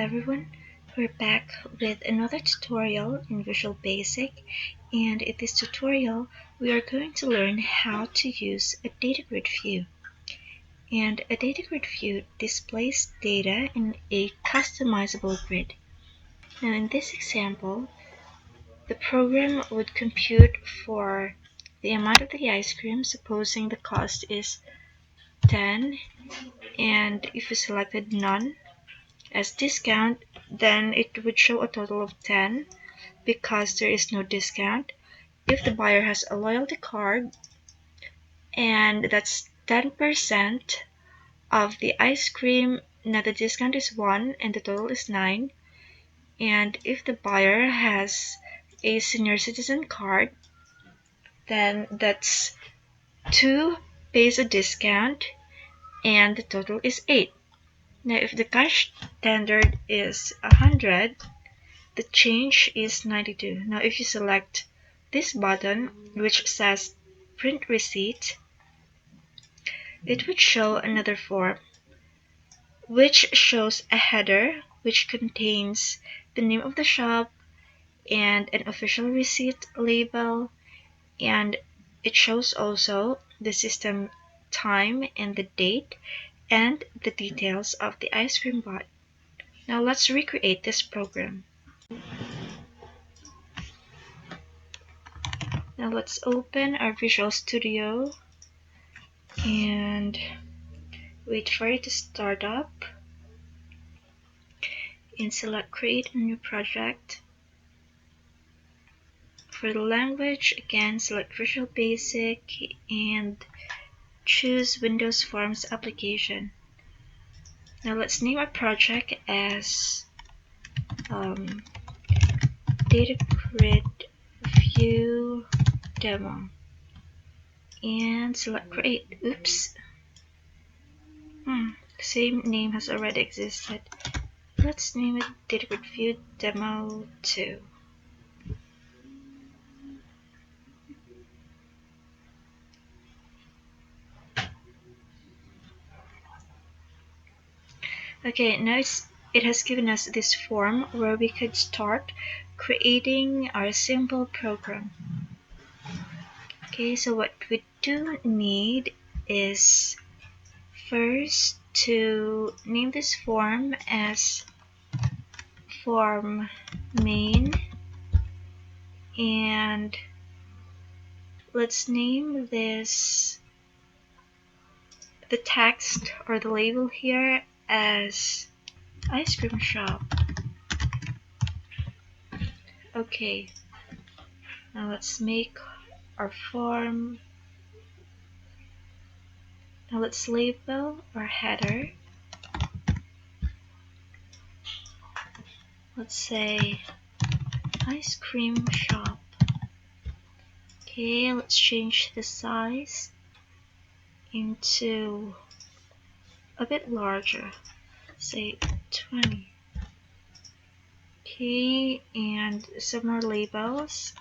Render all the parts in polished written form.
everyone, we're back with another tutorial in Visual Basic, and in this tutorial we are going to learn how to use a data grid view. And a data grid view displays data in a customizable grid. Now in this example, the program would compute for the amount of the ice cream, supposing the cost is 10, and if you selected none as discount, then it would show a total of 10 because there is no discount. If the buyer has a loyalty card, and that's 10% of the ice cream, now the discount is 1 and the total is 9. And if the buyer has a senior citizen card, then that's 2 pays a discount and the total is 8. Now if the cash standard is 100, the change is 92. Now if you select this button, which says print receipt, it would show another form which shows a header which contains the name of the shop and an official receipt label, and it shows also the system time and the date and the details of the ice cream bought. Now let's recreate this program. Now let's open our Visual Studio and wait for it to start up, and select create a new project. For the language, again select Visual Basic and choose Windows Forms application. Now let's name our project as DataGridView Demo and select create. Oops, the same name has already existed. Let's name it DataGridView Demo 2. Okay, now it has given us this form where we could start creating our simple program. Okay, so what we do need is first to name this form as form main, and let's name this, the text or the label here, as ice cream shop. Okay, now let's make our form. Now let's label our header. Let's say ice cream shop. Okay, let's change the size into a bit larger, say 20. Okay, and some more labels.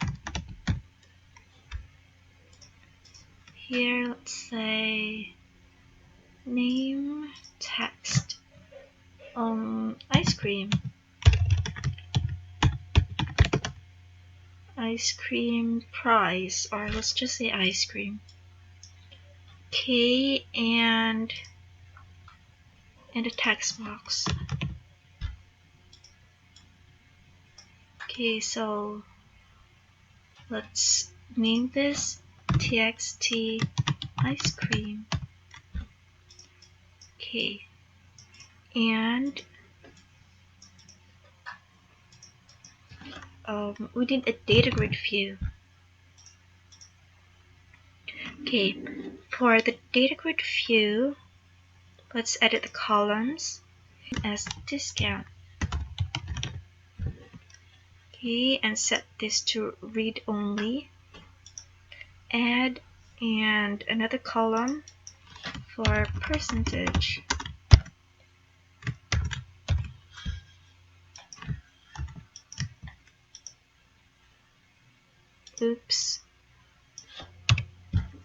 Here, let's say name text ice cream. Ice cream price, or let's just say ice cream. Okay, and a text box. Okay, so let's name this txt ice cream. Okay, and we need a data grid view. Okay, for the data grid view, let's edit the columns as discount. Okay, and set this to read only. Add and another column for percentage. Oops,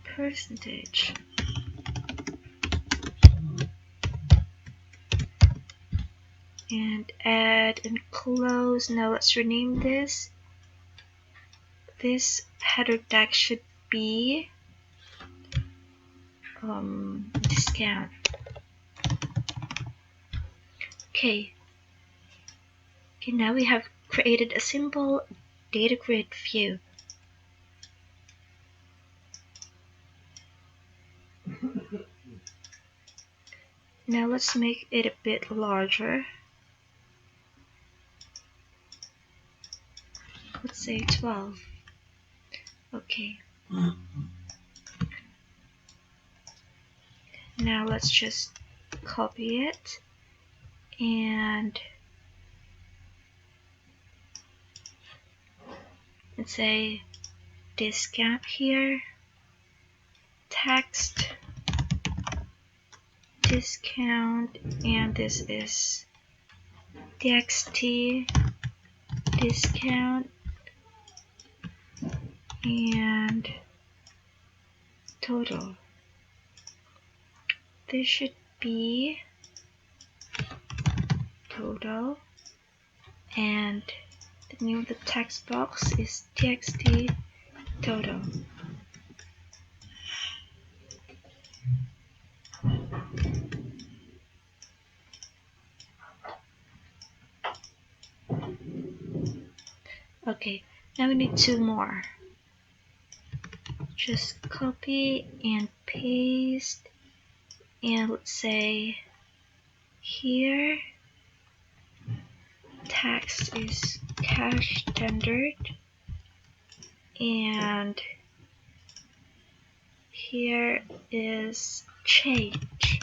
percentage. and add and close. Now let's rename this. This header tag should be discount. Okay, now we have created a simple data grid view. Now let's make it a bit larger. Let's say 12. Okay. Now let's just copy it and say discount here, text, discount, and this is txt discount and total. This should be total, and the name of the text box is txt total. Okay, now we need two more. Just copy and paste, and let's say here text is cash tendered, and here is change.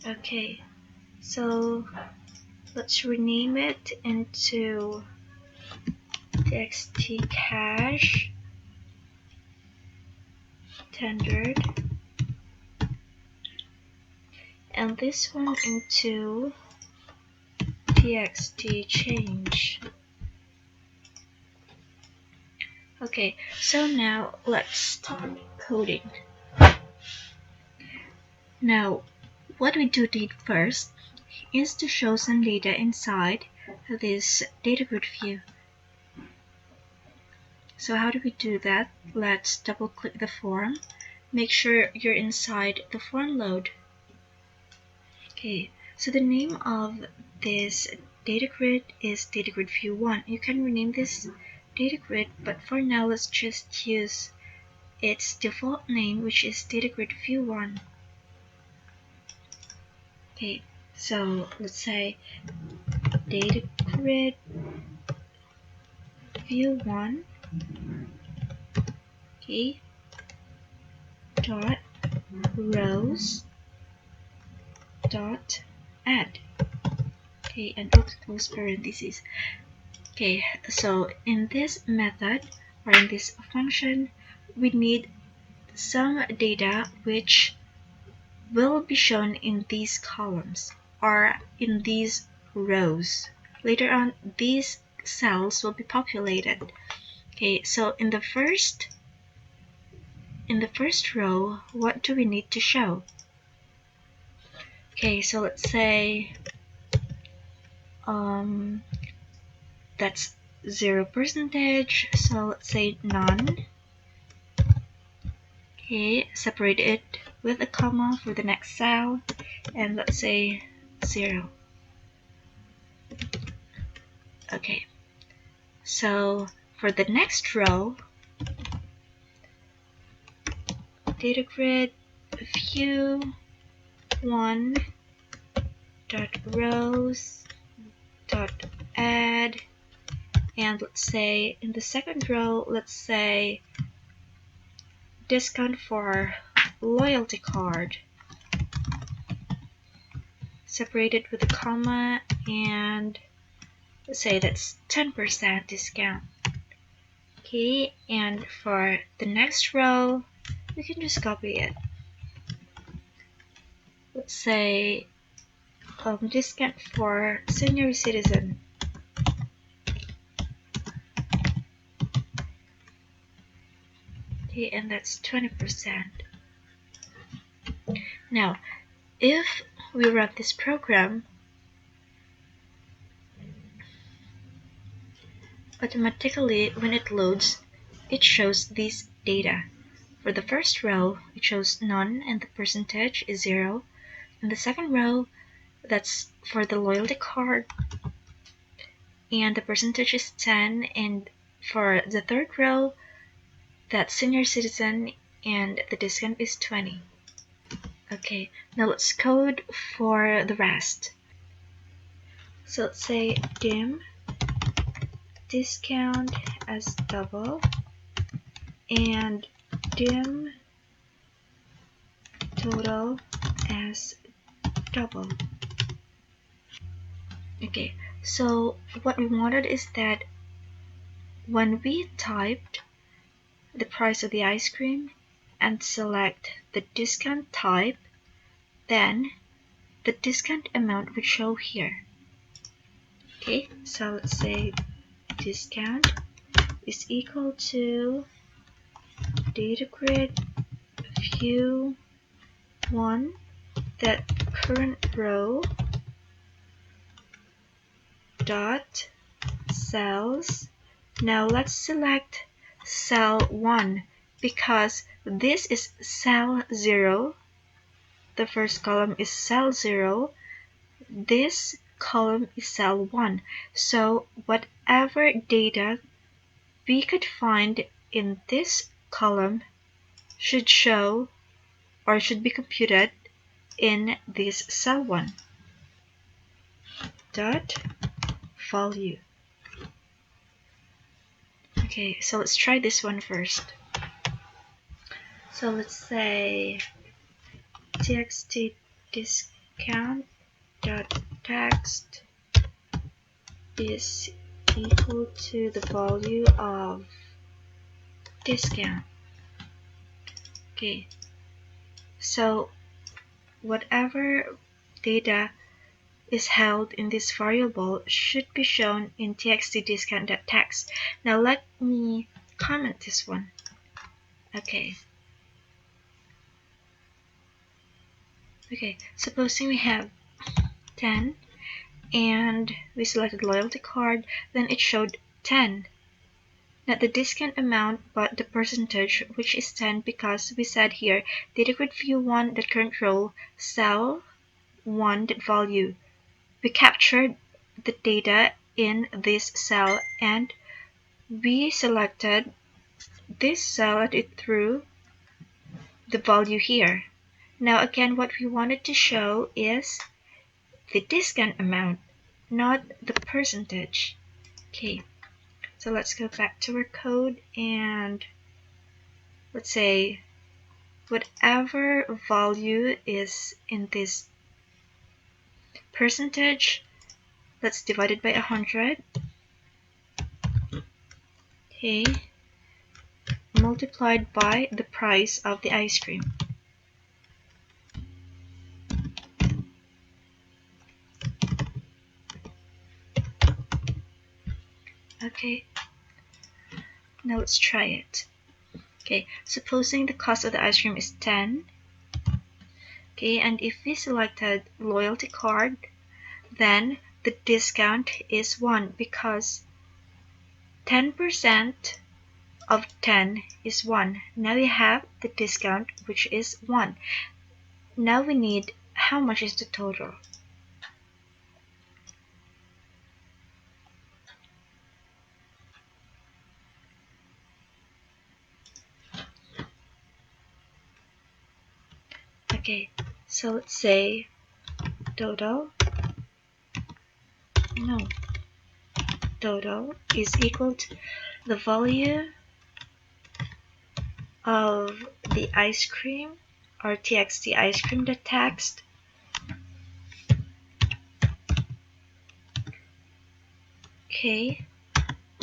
Okay, so let's rename it into txt cash tendered, and this one into txt change. Okay, so now let's start coding. Now, what we do need first is to show some data inside this data grid view. So how do we do that? Let's double click the form. Make sure you're inside the form load. Okay, so the name of this data grid is data grid view 1. You can rename this data grid, but for now let's just use its default name, which is data grid view 1. Okay, so let's say data grid view 1, okay, dot rows dot add, okay, and close parentheses. Okay, so in this method, or in this function, we need some data which will be shown in these columns or in these rows. Later on, these cells will be populated. Okay, so in the first row, what do we need to show? Okay, so let's say that's 0%, so let's say none. Okay, separate it with a comma for the next cell, and let's say 0. Okay, so for the next row, data grid view 1 dot rows dot add, and let's say in the second row, let's say discount for loyalty card, separated with a comma, and let's say that's 10% discount. Okay, and for the next row, we can just copy it. let's say discount for senior citizen. Okay, and that's 20%. Now, if we run this program, automatically when it loads, it shows these data. For the first row, it shows none and the percentage is 0. In the second row, that's for the loyalty card and the percentage is 10. And for the third row, that's senior citizen and the discount is 20. Okay, now let's code for the rest. So let's say dim discount as double and dim total as double. Okay, so what we wanted is that when we typed the price of the ice cream and select the discount type, then the discount amount would show here. Okay, so let's say discount is equal to DataGrid view 1 that current row dot cells. Now let's select cell 1 because this is cell 0. The first column is cell 0. This column is cell 1. So whatever data we could find in this column should show or should be computed in this cell 1 dot value. Okay, so let's try this one first. So let's say txt discount dot text is equal to the value of discount. Okay, so whatever data is held in this variable should be shown in txt discount.text. Now let me comment this one. Okay, supposing we have 10 and we selected loyalty card, then it showed 10. Not the discount amount, but the percentage, which is 10 because we said here DataGridView 1 that current row cell 1 that value. We captured the data in this cell and we selected this cell and it threw the value here. Now again, what we wanted to show is the discount amount, not the percentage. Okay, so let's go back to our code and let's say whatever value is in this percentage, let's divide it by 100. Okay, multiplied by the price of the ice cream. Okay, now let's try it. Okay, supposing the cost of the ice cream is 10. Okay, and if we selected loyalty card, then the discount is 1 because 10% of 10 is 1. Now we have the discount, which is 1. Now we need how much is the total. Okay, so let's say total is equal to the value of the ice cream or txt ice cream.text okay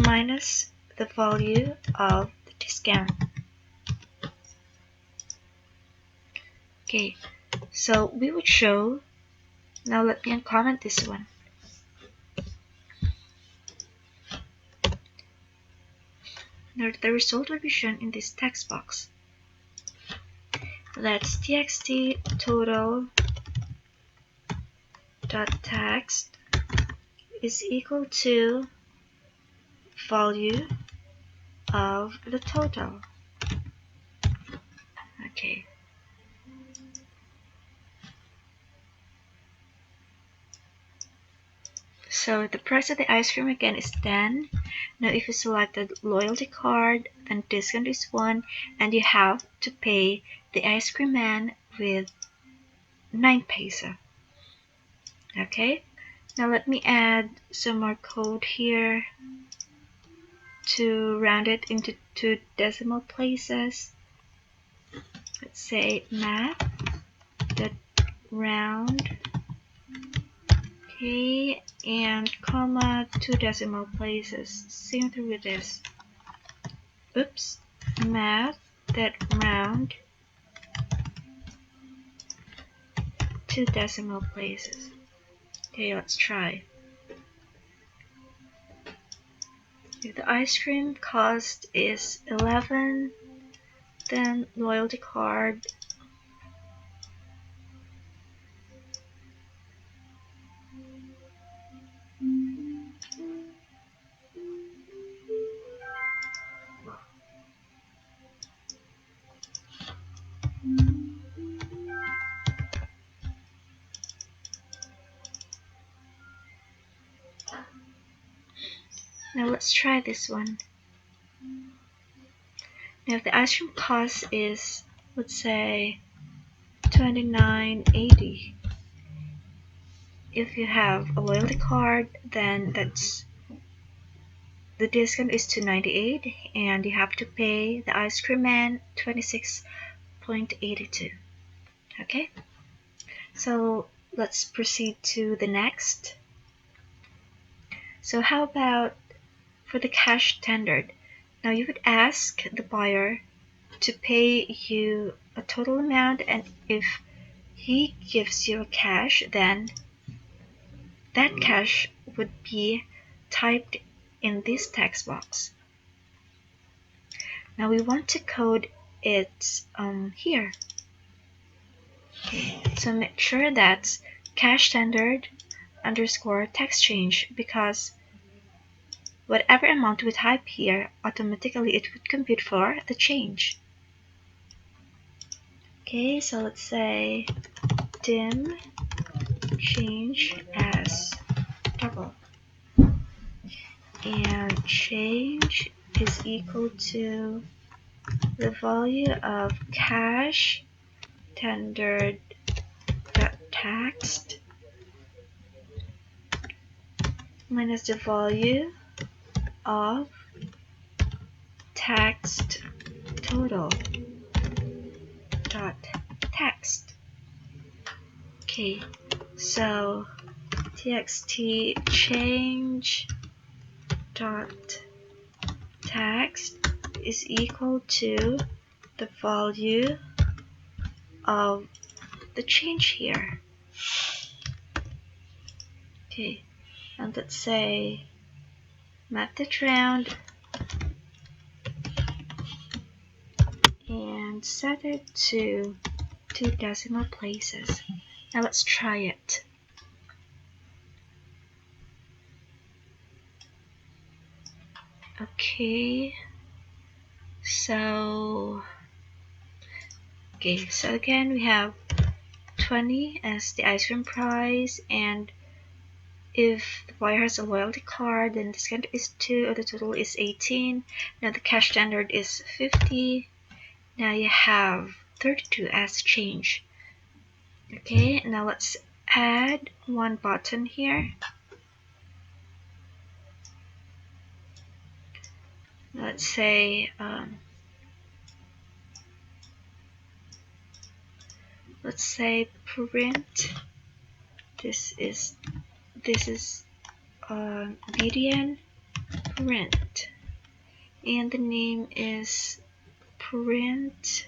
minus the value of the discount. Okay, So we would show, now let me uncomment this one. Now the result will be shown in this text box. Let's txt total dot text is equal to value of the total. Okay. So the price of the ice cream again is 10. Now if you select the loyalty card, then discount is 1, and you have to pay the ice cream man with 9 peso. Okay, now let me add some more code here to round it into 2 decimal places. Let's say math.round, okay, and comma 2 decimal places. Same thing with this. Oops, math.round 2 decimal places. Okay, let's try. If the ice cream cost is 11, then loyalty card Now let's try this one. Now if the ice cream cost is, let's say, 29.80. If you have a loyalty card, then the discount is to 98, and you have to pay the ice cream man 26.82. Okay, so let's proceed to the next. So how about for the cash tendered? Now you would ask the buyer to pay you a total amount, and if he gives you a cash, then that cash would be typed in this text box. Now we want to code it here. Okay. So make sure that's cash tendered underscore text change, because whatever amount we type here, automatically it would compute for the change. Okay, so let's say dim change as double, and change is equal to the value of cash tendered text minus the value of text total dot text. Okay, so txt change dot text is equal to the value of the change here. Okay, and let's say math.round and set it to 2 decimal places. Now let's try it. Okay, so again we have 20 as the ice cream price, and if the buyer has a loyalty card, then the discount is 2, or the total is 18. Now the cash standard is 50. Now you have 32 as change. Okay, now let's add one button here. Let's say print. This is BDN print, and the name is print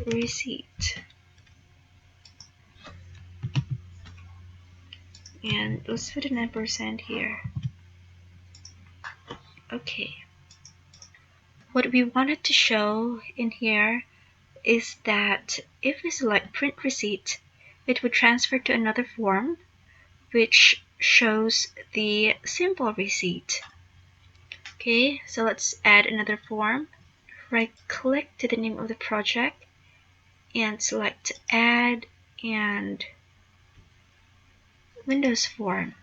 receipt. And let's put an ampersand here. Okay. What we wanted to show in here is that if we select print receipt, it would transfer to another form which shows the simple receipt. Okay, so let's add another form. Right click to the name of the project and select add and Windows form.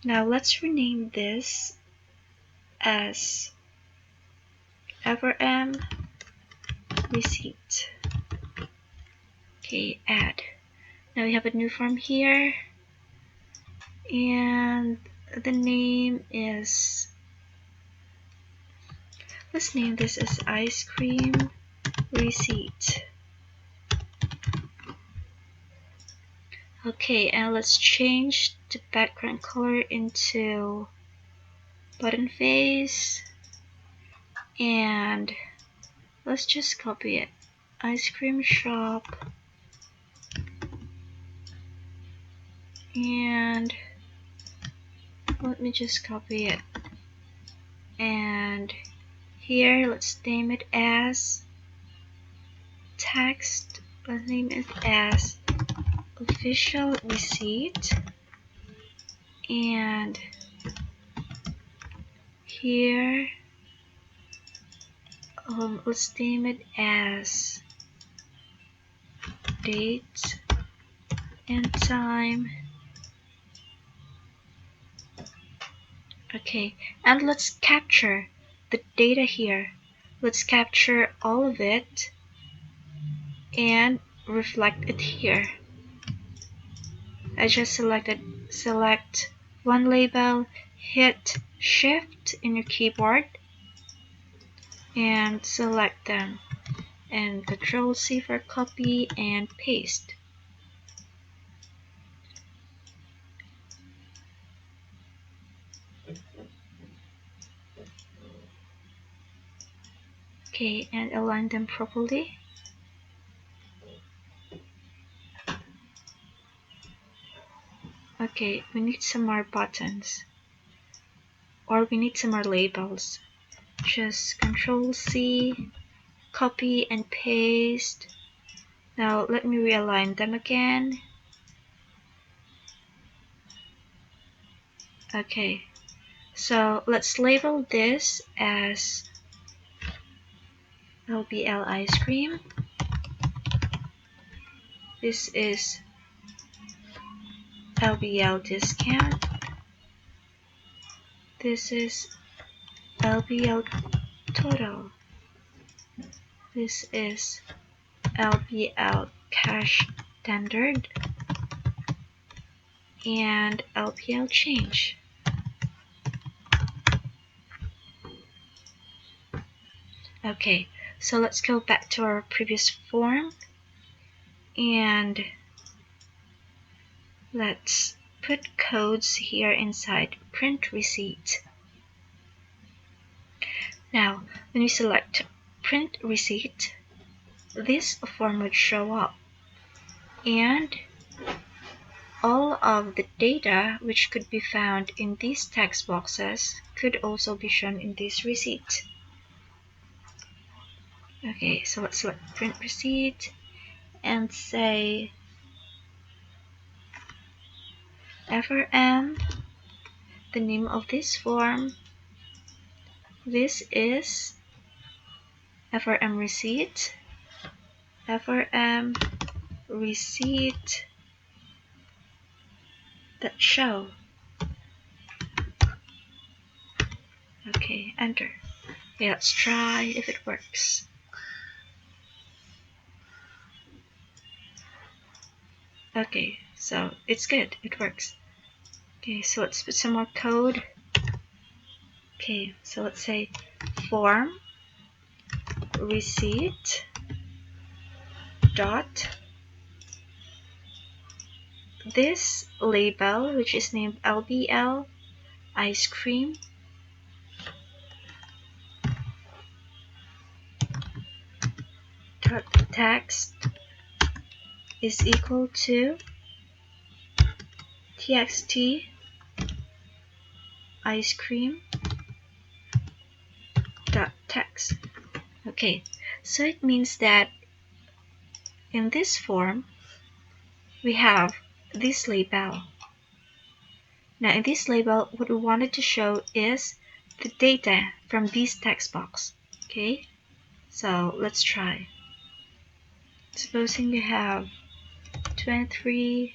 Now let's rename this as FRM receipt. Okay, add. Now we have a new form here, and the name is, let's name this as ice cream receipt. Okay, and let's change the background color into button face, and let's just copy it. Ice cream shop, and let me just copy it. And here, let's name it as text. Let's name it as official receipt. And here, let's name it as date and time. Okay, and let's capture the data here. Let's capture all of it and reflect it here. I just select one label, hit Shift in your keyboard and select them, and Control C for copy and paste. Okay, and align them properly. Okay, we need some more buttons, or we need some more labels. Just Control C, copy and paste. Now let me realign them again. Okay, so let's label this as LBL ice cream. This is LBL discount. This is LBL total. This is LBL cash standard and LBL change. Okay, so let's go back to our previous form and let's put codes here inside print receipt. Now, when we select print receipt, this form would show up, and all of the data which could be found in these text boxes could also be shown in this receipt. Okay, so let's select print receipt and say FRM, the name of this form. This is FRM receipt, FRM receipt that show. Okay, enter. Okay, let's try if it works. Okay, so it's good, it works. Okay, so let's put some more code. Okay, so let's say form receipt dot this label, which is named LBL ice cream, text is equal to txt ice cream dot text. Okay, so it means that in this form we have this label. Now in this label, what we wanted to show is the data from this text box. Okay, so let's try. Supposing we have 23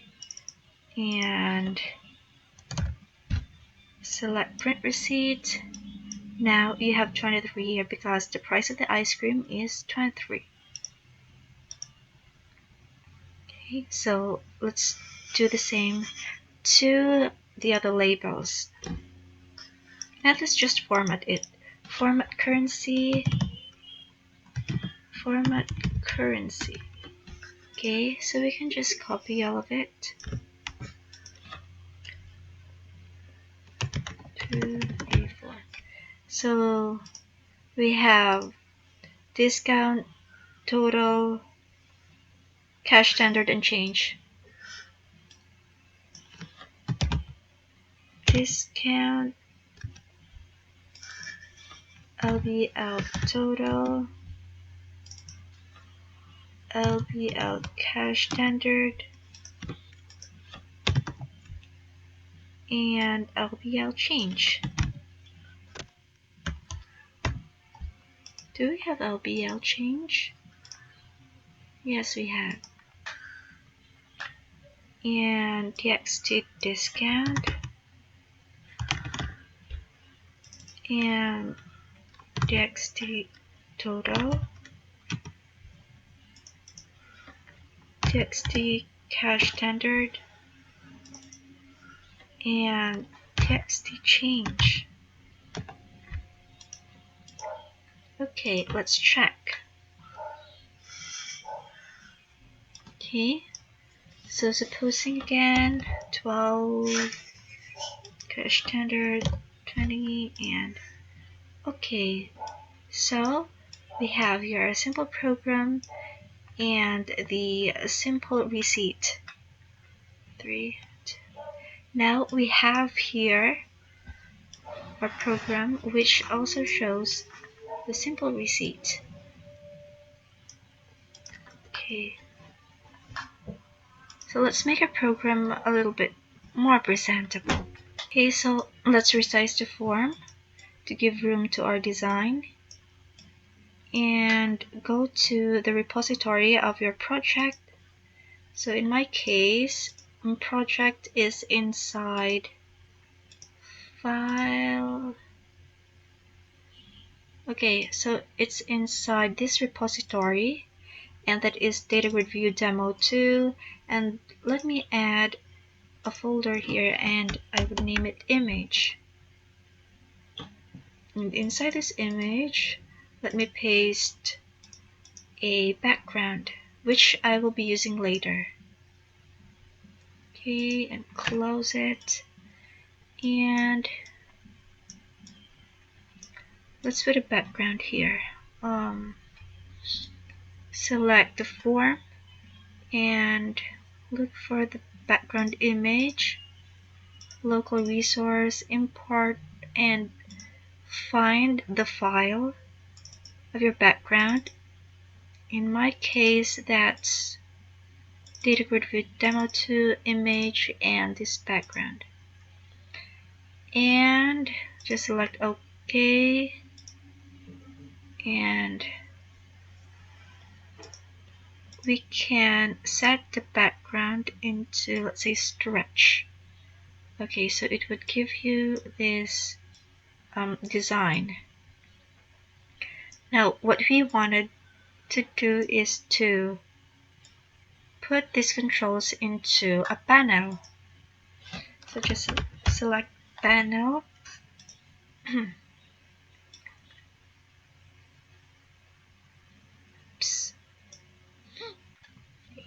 and select print receipt. Now you have 23 here because the price of the ice cream is 23. Okay, so let's do the same to the other labels. Now let's just format it. Format currency. Okay, so we can just copy all of it. 2, 3, 4. So we have discount, total, cash standard, and change. Discount, LBL total, LBL cash standard, and LBL change. Do we have LBL change? Yes, we have. And txt discount and txt total, txt cash standard, and txt change. Okay, let's check. Okay, so supposing again 12 cash standard, 20, and okay, so we have here a simple program and the simple receipt. 3, 2. Now we have here our program which also shows the simple receipt. Okay, so let's make our program a little bit more presentable. Okay, so let's resize the form to give room to our design and go to the repository of your project. So in my case, project is inside file. Okay, so it's inside this repository, and that is DataGridView Demo 2. And let me add a folder here, and I would name it image. And inside this image, let me paste a background, which I will be using later. Okay, and close it. And let's put a background here. Select the form and look for the background image, local resource, import, and find the file of your background. In my case, that's DataGridView Demo 2 image and this background. And just select OK, and we can set the background into, let's say, stretch. Okay, so it would give you this design. Now what we wanted to do is to put these controls into a panel. So just select panel.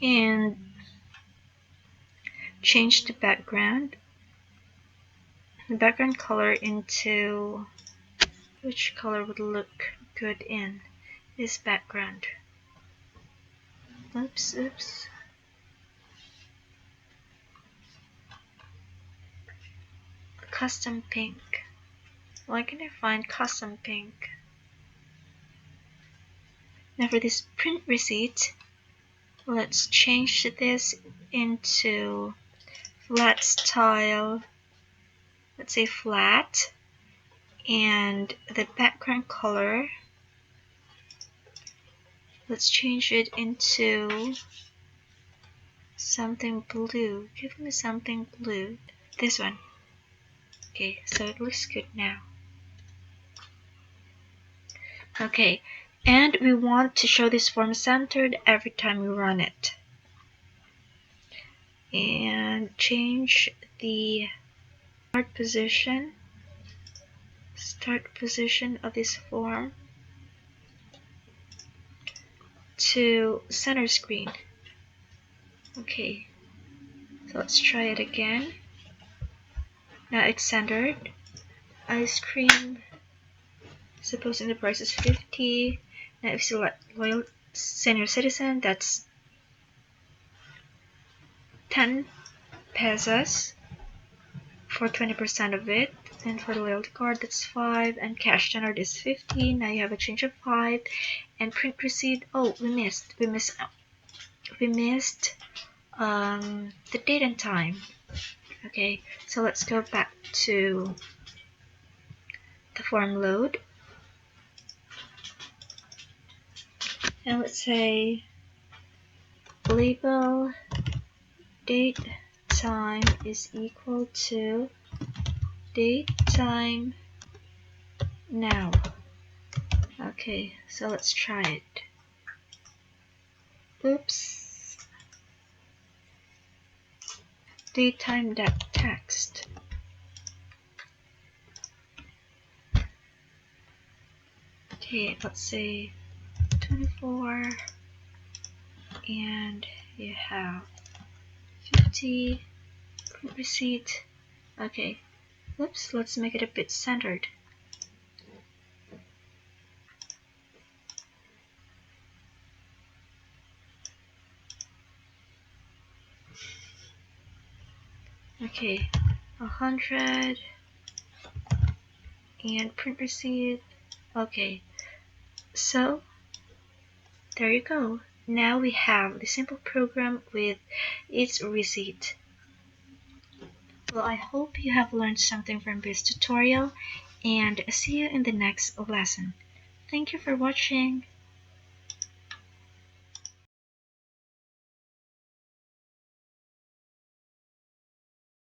And change the background color into, which color would look good in this background. Oops. Custom pink. Why can I find custom pink? Now for this print receipt, let's change this into flat style. Let's say flat. And the background color, let's change it into something blue. Give me something blue. This one. Okay, so it looks good now. Okay, and we want to show this form centered every time we run it. And change the start position of this form to center screen. Okay, so let's try it again. Now it's centered. Ice cream. Supposing the price is 50. Now if you select loyal senior citizen, that's 10 pesos for 20% of it. And for the loyalty card, that's 5. And cash standard is 50. Now you have a change of 5. And print receipt. Oh, we missed the date and time. Okay, so let's go back to the form load. And let's say label date time is equal to date time now. Okay, so let's try it. Oops. Date time text. Okay, let's say 24 and you have 50 print receipt. Okay, oops, let's make it a bit centered. Okay, 100 and print receipt. Okay, so there you go. Now we have the simple program with its receipt. Well, I hope you have learned something from this tutorial, and see you in the next lesson. Thank you for watching.